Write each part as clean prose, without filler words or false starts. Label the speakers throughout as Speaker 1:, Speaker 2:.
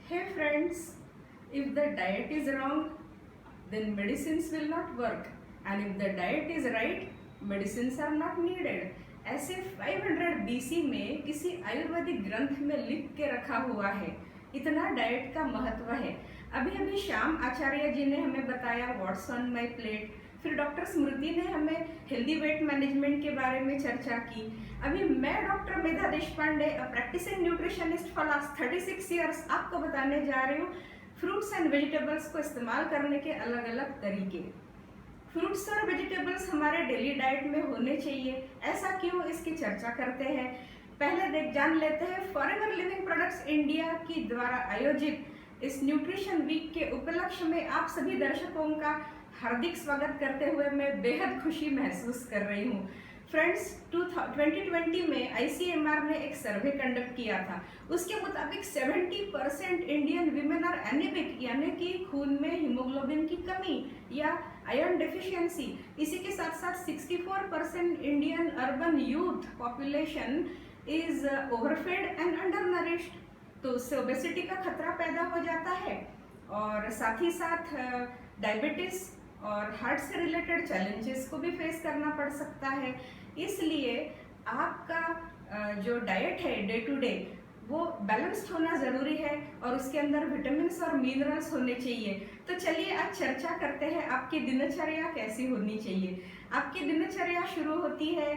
Speaker 1: Hey friends, if the diet is wrong, then medicines will not work, and if the diet is right, medicines are not needed. ऐसे 500 BC में किसी आयुर्वेदिक ग्रंथ में लिख के रखा हुआ है। इतना डाइट का महत्व है। अभी अभी श्याम आचार्य जी ने हमें बताया व्हाट्स ऑन माय प्लेट। फिर डॉक्टर स्मृति ने हमें हेल्दी वेट मैनेजमेंट के बारे में चर्चा की। अभी मैं doctor Medha Deshpande, practising nutritionist for last 36 years, आपको बताने जा रही हूँ फ्रूट्स एंड वेजिटेबल्स को इस्तेमाल करने के अलग अलग तरीके। फ्रूट्स और वेजिटेबल्स हमारे डेली डाइट में होने चाहिए, ऐसा क्यों, इसकी चर्चा करते हैं। पहले जान लेते हैं फॉरेवर लिविंग प्रोडक्ट्स इंडिया की द्वारा आयोजित इस न्यूट्रिशन वीक के उपलक्ष्य में आप सभी दर्शकों का हार्दिक स्वागत करते हुए मैं बेहद खुशी महसूस कर रही हूँ। फ्रेंड्स, 2020 में ICMR ने एक सर्वे कंडक्ट किया था। उसके मुताबिक 70% इंडियन वीमेन आर एनीमिक, यानी कि खून में हीमोग्लोबिन की कमी या आयरन डेफिशिएंसी। इसी के साथ साथ 64% Indian urban youth population is overfed and undernourished. तो उससे ओबेसिटी का खतरा पैदा हो जाता है और साथ ही साथ डायबिटीज और हार्ट से रिलेटेड चैलेंजेस को भी फेस करना पड़ सकता है। इसलिए आपका जो डाइट है डे टू डे वो बैलेंस्ड होना ज़रूरी है और उसके अंदर विटामिन्स और मिनरल्स होने चाहिए। तो चलिए आज चर्चा करते हैं आपकी दिनचर्या कैसी होनी चाहिए। आपकी दिनचर्या शुरू होती है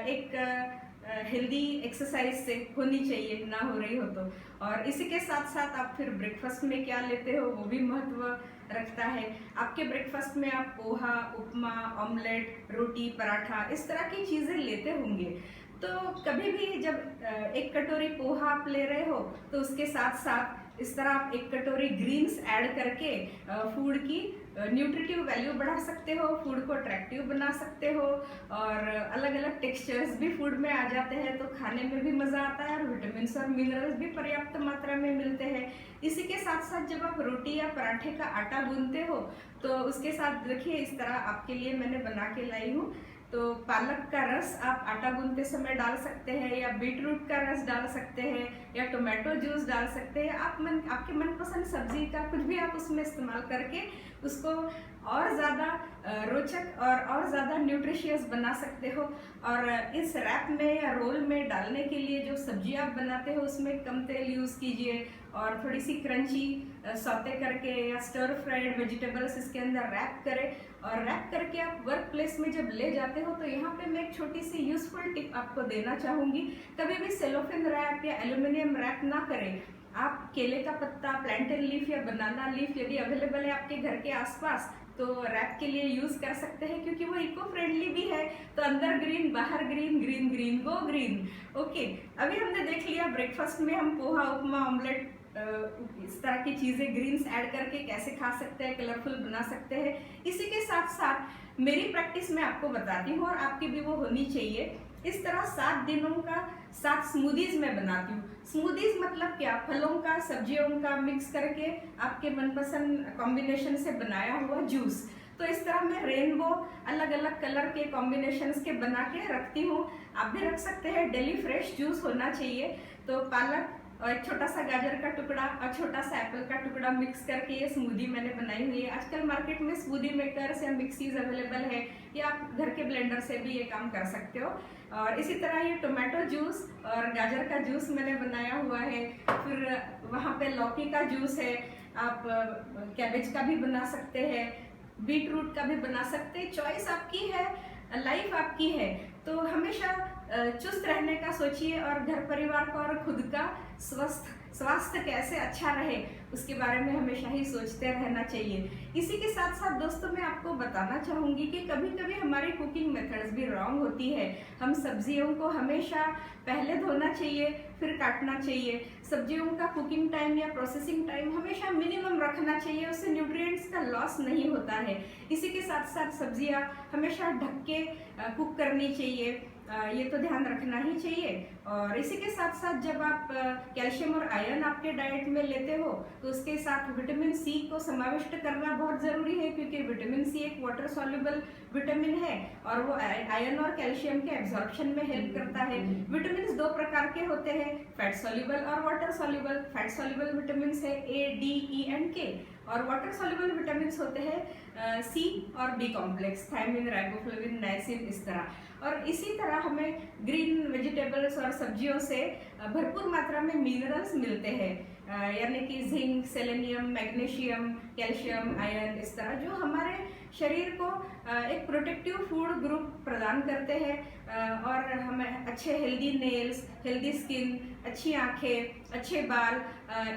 Speaker 1: एक हेल्दी एक्सरसाइज से होनी चाहिए, ना हो रही हो तो। और इसी के साथ साथ आप फिर ब्रेकफास्ट में क्या लेते हो वो भी महत्व रखता है। आपके ब्रेकफास्ट में आप पोहा, उपमा, ऑमलेट, रोटी, पराठा, इस तरह की चीज़ें लेते होंगे। तो कभी भी जब एक कटोरी पोहा आप ले रहे हो तो उसके साथ साथ इस तरह आप एक कटोरी ग्रीन्स ऐड करके फूड की न्यूट्रिटिव वैल्यू बढ़ा सकते हो, फूड को अट्रैक्टिव बना सकते हो और अलग अलग टेक्सचर्स भी फूड में आ जाते हैं, तो खाने में भी मज़ा आता है और विटामिन्स और मिनरल्स भी पर्याप्त मात्रा में मिलते हैं। इसी के साथ साथ जब आप रोटी या पराठे का आटा गूंथते हो तो उसके साथ देखिए इस तरह आपके लिए मैंने बना के लाई हूँ। तो पालक का रस आप आटा गूंथते समय डाल सकते हैं या बीटरूट का रस डाल सकते हैं या टोमेटो जूस डाल सकते हैं। आपके मनपसंद सब्जी का कुछ भी आप उसमें इस्तेमाल करके उसको और ज़्यादा रोचक और ज़्यादा न्यूट्रिशियस बना सकते हो। और इस रैप में या रोल में डालने के लिए जो सब्जी आप बनाते हो उसमें कम तेल यूज़ कीजिए और थोड़ी सी क्रंची सौते करके या स्टर फ्राइड वेजिटेबल्स इसके अंदर रैप करें और रैप करके आप वर्क प्लेस में जब ले जाते हो तो यहाँ पे मैं एक छोटी सी यूजफुल टिप आपको देना चाहूँगी। कभी भी सेलोफेन रैप या एल्यूमिनियम रैप ना करें। आप केले का पत्ता, प्लैंटेन लीफ या बनाना लीफ यदि अवेलेबल है आपके घर के आसपास तो रैप के लिए यूज़ कर सकते हैं, क्योंकि वो इको फ्रेंडली भी है। तो अंदर ग्रीन, बाहर green, green green go green. Okay, अभी हमने देख लिया ब्रेकफास्ट में हम पोहा, उपमा, ऑमलेट, इस तरह की चीज़ें ग्रीन्स ऐड करके कैसे खा सकते हैं, कलरफुल बना सकते हैं। इसी के साथ साथ मेरी प्रैक्टिस मैं आपको बताती हूँ और आपकी भी वो होनी चाहिए। इस तरह 7 दिनों का 7 स्मूदीज मैं बनाती हूँ। स्मूदीज मतलब क्या, फलों का, सब्जियों का मिक्स करके आपके मनपसंद कॉम्बिनेशन से बनाया हुआ जूस। तो इस तरह मैं रेनबो अलग अलग कलर के कॉम्बिनेशंस के बना के रखती हूँ। आप भी रख सकते हैं। डेली फ्रेश जूस होना चाहिए। तो पालक और एक छोटा सा गाजर का टुकड़ा और छोटा सा एप्पल का टुकड़ा मिक्स करके ये स्मूदी मैंने बनाई हुई है। आजकल मार्केट में स्मूदी मेकर्स या मिक्सीज अवेलेबल है, या आप घर के ब्लेंडर से भी ये काम कर सकते हो। और इसी तरह ये टोमेटो जूस और गाजर का जूस मैंने बनाया हुआ है। फिर वहाँ पे लौकी का जूस है, आप कैबेज का भी बना सकते हैं, बीट रूट का भी बना सकते हैं। चॉइस आपकी है, लाइफ आपकी है। तो हमेशा चुस्त रहने का सोचिए और घर परिवार का और खुद का स्वास्थ्य कैसे अच्छा रहे उसके बारे में हमेशा ही सोचते रहना चाहिए। इसी के साथ साथ दोस्तों मैं आपको बताना चाहूँगी कि कभी कभी हमारी कुकिंग मेथड्स भी रॉन्ग होती है। हम सब्जियों को हमेशा पहले धोना चाहिए फिर काटना चाहिए। सब्जियों का कुकिंग टाइम या प्रोसेसिंग टाइम हमेशा मिनिमम रखना चाहिए, उससे न्यूट्रिएंट्स का लॉस नहीं होता है। इसी के साथ साथ सब्जियां हमेशा ढक के कुक करनी चाहिए ये तो ध्यान रखना ही चाहिए। और इसी के साथ साथ जब आप कैल्शियम और आयरन आपके डाइट में लेते हो तो उसके साथ विटामिन सी को समाविष्ट करना बहुत ज़रूरी है, क्योंकि विटामिन सी एक वाटर सॉल्युबल विटामिन है और वो आयरन और कैल्शियम के एब्जॉर्प्शन में हेल्प करता है। विटामिन दो प्रकार के होते हैं, फैट सॉल्युबल और water soluble. Fat soluble vitamin है ए, डी, ई एंड के, और वाटर सॉल्युबल विटामिन होते हैं सी और B complex, thiamine, riboflavin, niacin, इस तरह। और इसी तरह हमें ग्रीन वेजिटेबल्स और सब्जियों से भरपूर मात्रा में मिनरल्स मिलते हैं, यानी कि zinc, selenium, magnesium, calcium, iron, इस तरह जो हमारे शरीर को एक प्रोटेक्टिव फूड ग्रुप प्रदान करते हैं और हमें अच्छे हेल्दी नेल्स, हेल्दी स्किन, अच्छी आंखें, अच्छे बाल,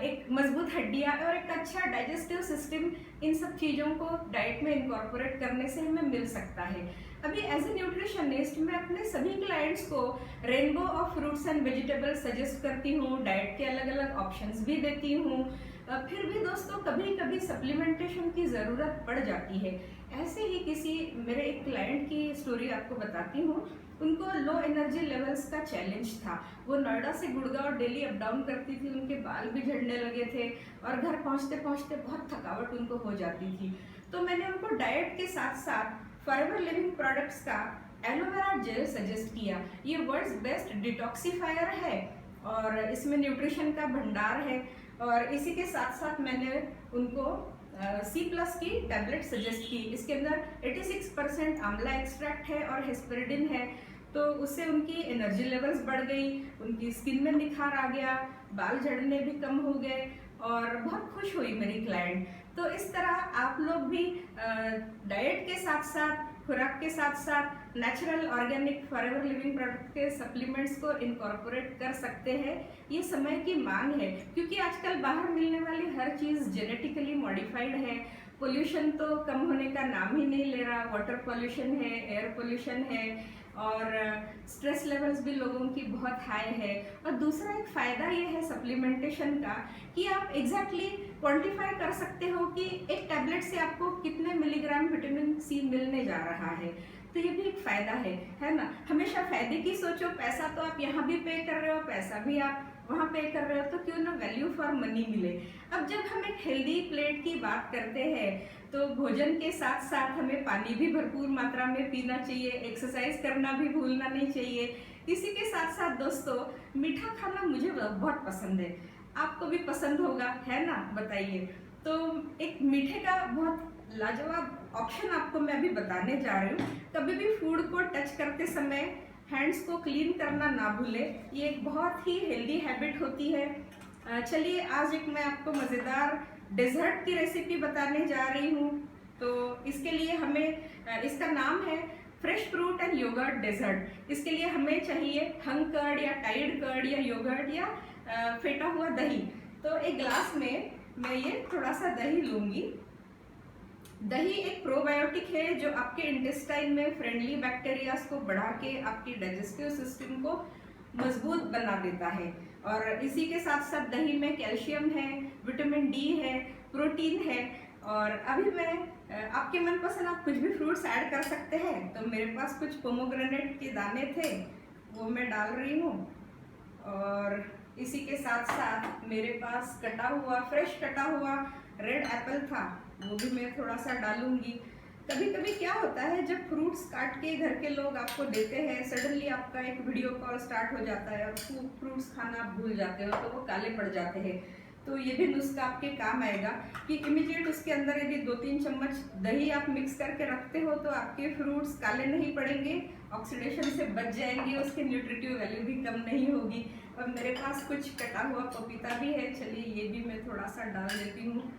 Speaker 1: एक मजबूत हड्डियां और एक अच्छा डाइजेस्टिव सिस्टम, इन सब चीज़ों को डाइट में इनकॉर्पोरेट करने से हमें मिल सकता है। अभी एज ए न्यूट्रिशनिस्ट मैं अपने सभी क्लाइंट्स को rainbow of fruits and vegetables suggest करती हूँ, डाइट के अलग अलग ऑप्शंस भी देती हूँ। फिर भी दोस्तों कभी कभी सप्लीमेंटेशन की ज़रूरत पड़ जाती है। ऐसे ही किसी मेरे एक क्लाइंट की स्टोरी आपको बताती हूँ। उनको लो एनर्जी लेवल्स का चैलेंज था। वो नोएडा से गुड़गांव डेली अप डाउन करती थी, उनके बाल भी झड़ने लगे थे और घर पहुँचते पहुँचते बहुत थकावट उनको हो जाती थी। तो मैंने उनको डाइट के साथ साथ फॉरएवर लिविंग प्रोडक्ट्स का एलोवेरा जेल सजेस्ट किया। ये वर्ल्ड्स बेस्ट डिटॉक्सिफायर है और इसमें न्यूट्रिशन का भंडार है। और इसी के साथ साथ मैंने उनको C+ की टैबलेट सजेस्ट की। इसके अंदर 86% आंवला एक्सट्रैक्ट है और हेस्पेरिडिन है, तो उससे उनकी एनर्जी लेवल्स बढ़ गई, उनकी स्किन में निखार आ गया, बाल झड़ने भी कम हो गए और बहुत खुश हुई मेरी क्लाइंट। तो इस तरह आप लोग भी डाइट के साथ साथ, खुराक के साथ साथ natural organic forever living product के सप्लीमेंट्स को इनकॉर्पोरेट कर सकते हैं। ये समय की मांग है, क्योंकि आजकल बाहर मिलने वाली हर चीज़ जेनेटिकली मॉडिफाइड है। पोल्यूशन तो कम होने का नाम ही नहीं ले रहा, वाटर पोल्यूशन है, एयर पोल्यूशन है और स्ट्रेस लेवल्स भी लोगों की बहुत हाई है। और दूसरा एक फ़ायदा ये है सप्लीमेंटेशन का कि आप एग्जैक्टली क्वांटिफाई कर सकते हो कि एक टैबलेट से आपको कितने मिलीग्राम विटामिन सी मिलने जा रहा है। तो ये भी एक फ़ायदा है ना। हमेशा फ़ायदे की सोचो, पैसा तो आप यहाँ भी पे कर रहे हो, पैसा भी आप वहाँ पे कर रहे हो, तो क्यों ना वैल्यू फॉर मनी मिले। अब जब हम एक हेल्दी प्लेट की बात करते हैं तो भोजन के साथ साथ हमें पानी भी भरपूर मात्रा में पीना चाहिए, एक्सरसाइज करना भी भूलना नहीं चाहिए। इसी के साथ साथ दोस्तों मीठा खाना मुझे बहुत पसंद है, आपको भी पसंद होगा, है ना, बताइए। तो एक मीठे का बहुत लाजवाब ऑप्शन आपको मैं अभी बताने जा रही हूँ। कभी भी फूड को टच करते समय हैंड्स को क्लीन करना ना भूलें, ये एक बहुत ही हेल्दी हैबिट होती है। चलिए आज एक मैं आपको मज़ेदार डेजर्ट की रेसिपी बताने जा रही हूँ। तो इसके लिए हमें इसका नाम है fresh fruit and yogurt dessert. इसके लिए हमें चाहिए हंग कर्ड या टाइड कर्ड या योगर्ट या फेटा हुआ दही। तो एक ग्लास में मैं ये थोड़ा सा दही लूँगी। दही एक प्रोबायोटिक है जो आपके इंटेस्टाइन में फ्रेंडली बैक्टीरियाज को बढ़ा के आपकी डाइजेस्टिव सिस्टम को मजबूत बना देता है। और इसी के साथ साथ दही में कैल्शियम है, विटामिन डी है, प्रोटीन है। और अभी मैं आपके मनपसंद आप कुछ भी फ्रूट्स ऐड कर सकते हैं। तो मेरे पास कुछ पोमोग्रेनेट के दाने थे, वो मैं डाल रही हूँ। और इसी के साथ साथ मेरे पास कटा हुआ, फ्रेश कटा हुआ रेड एप्पल था, वो भी मैं थोड़ा सा डालूंगी। कभी कभी क्या होता है, जब फ्रूट्स काट के घर के लोग आपको देते हैं, सडनली आपका एक वीडियो कॉल स्टार्ट हो जाता है और फ्रूट्स खाना आप भूल जाते हो, तो वो काले पड़ जाते हैं। तो ये भी नुस्खा आपके काम आएगा कि इमीडिएट उसके अंदर यदि 2-3 चम्मच दही आप मिक्स करके रखते हो तो आपके फ्रूट्स काले नहीं पड़ेंगे, ऑक्सीडेशन से बच जाएंगे, उसके न्यूट्रिटिव वैल्यू भी कम नहीं होगी। और मेरे पास कुछ कटा हुआ पपीता भी है, चलिए ये भी मैं थोड़ा सा डाल देती हूँ।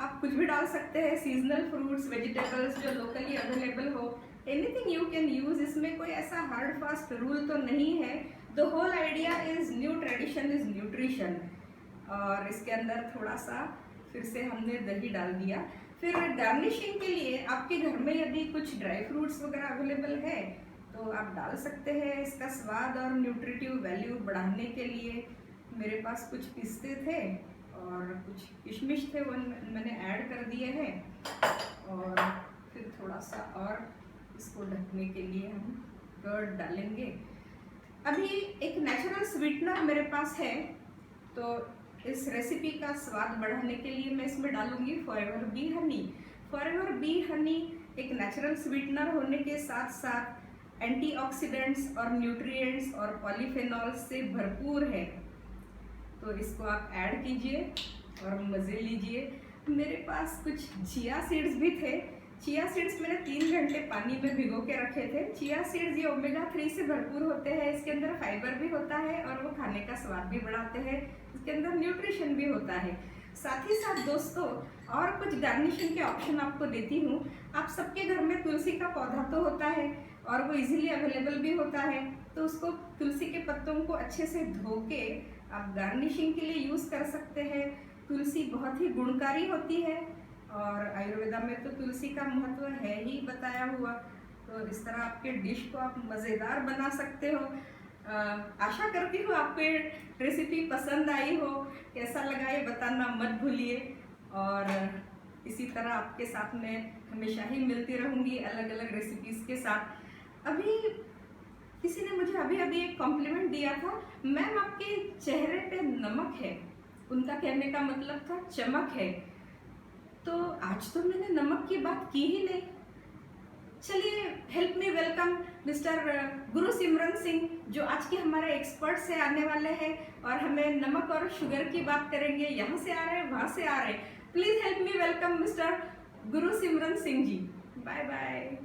Speaker 1: आप कुछ भी डाल सकते हैं, सीजनल फ्रूट्स, वेजिटेबल्स जो लोकली अवेलेबल हो, एनीथिंग यू कैन यूज। इसमें कोई ऐसा हार्ड फास्ट रूल तो नहीं है। The whole idea is new tradition is nutrition. और इसके अंदर थोड़ा सा फिर से हमने दही डाल दिया। फिर गार्निशिंग के लिए आपके घर में यदि कुछ ड्राई फ्रूट्स वगैरह अवेलेबल है तो आप डाल सकते हैं, इसका स्वाद और न्यूट्रिटिव वैल्यू बढ़ाने के लिए। मेरे पास कुछ पिस्ते थे और कुछ किशमिश थे, वो मैंने ऐड कर दिए हैं। और फिर थोड़ा सा और इसको ढकने के लिए हम कर्ड डालेंगे। अभी एक नेचुरल स्वीटनर मेरे पास है, तो इस रेसिपी का स्वाद बढ़ाने के लिए मैं इसमें डालूंगी forever B Honey. Forever B Honey एक नेचुरल स्वीटनर होने के साथ साथ एंटीऑक्सीडेंट्स और न्यूट्रिएंट्स और पॉलीफेनॉल्स से भरपूर है। तो इसको आप ऐड कीजिए और मज़े लीजिए। मेरे पास कुछ चिया सीड्स भी थे। चिया सीड्स मैंने 3 घंटे पानी में भिगो के रखे थे। चिया सीड्स ये ओमेगा 3 से भरपूर होते हैं, इसके अंदर फाइबर भी होता है और वो खाने का स्वाद भी बढ़ाते हैं, इसके अंदर न्यूट्रिशन भी होता है। साथ ही साथ दोस्तों और कुछ गार्निशिंग के ऑप्शन आपको देती हूँ। आप सबके घर में तुलसी का पौधा तो होता है और वो इजीली अवेलेबल भी होता है, तो उसको तुलसी के पत्तों को अच्छे से धो के आप गार्निशिंग के लिए यूज़ कर सकते हैं। तुलसी बहुत ही गुणकारी होती है और आयुर्वेदा में तो तुलसी का महत्व है ही बताया हुआ। तो इस तरह आपके डिश को आप मज़ेदार बना सकते हो। आशा करती हूँ आपको ये रेसिपी पसंद आई हो। कैसा लगा ये बताना मत भूलिए और इसी तरह आपके साथ में हमेशा ही मिलती रहूँगी अलग अलग रेसिपीज़ के साथ। अभी किसी ने मुझे अभी एक कॉम्प्लीमेंट दिया था, मैम आपके चेहरे पे नमक है। उनका कहने का मतलब था चमक है। तो आज तो मैंने नमक की बात की ही नहीं। चलिए help me welcome mister Gurusimran Singh, जो आज के हमारे एक्सपर्ट से आने वाले हैं और हमें नमक और शुगर की बात करेंगे। यहाँ से आ रहे हैं, वहाँ से आ रहे हैं। Please help me welcome mister Gurusimran Singh ji. Bye bye.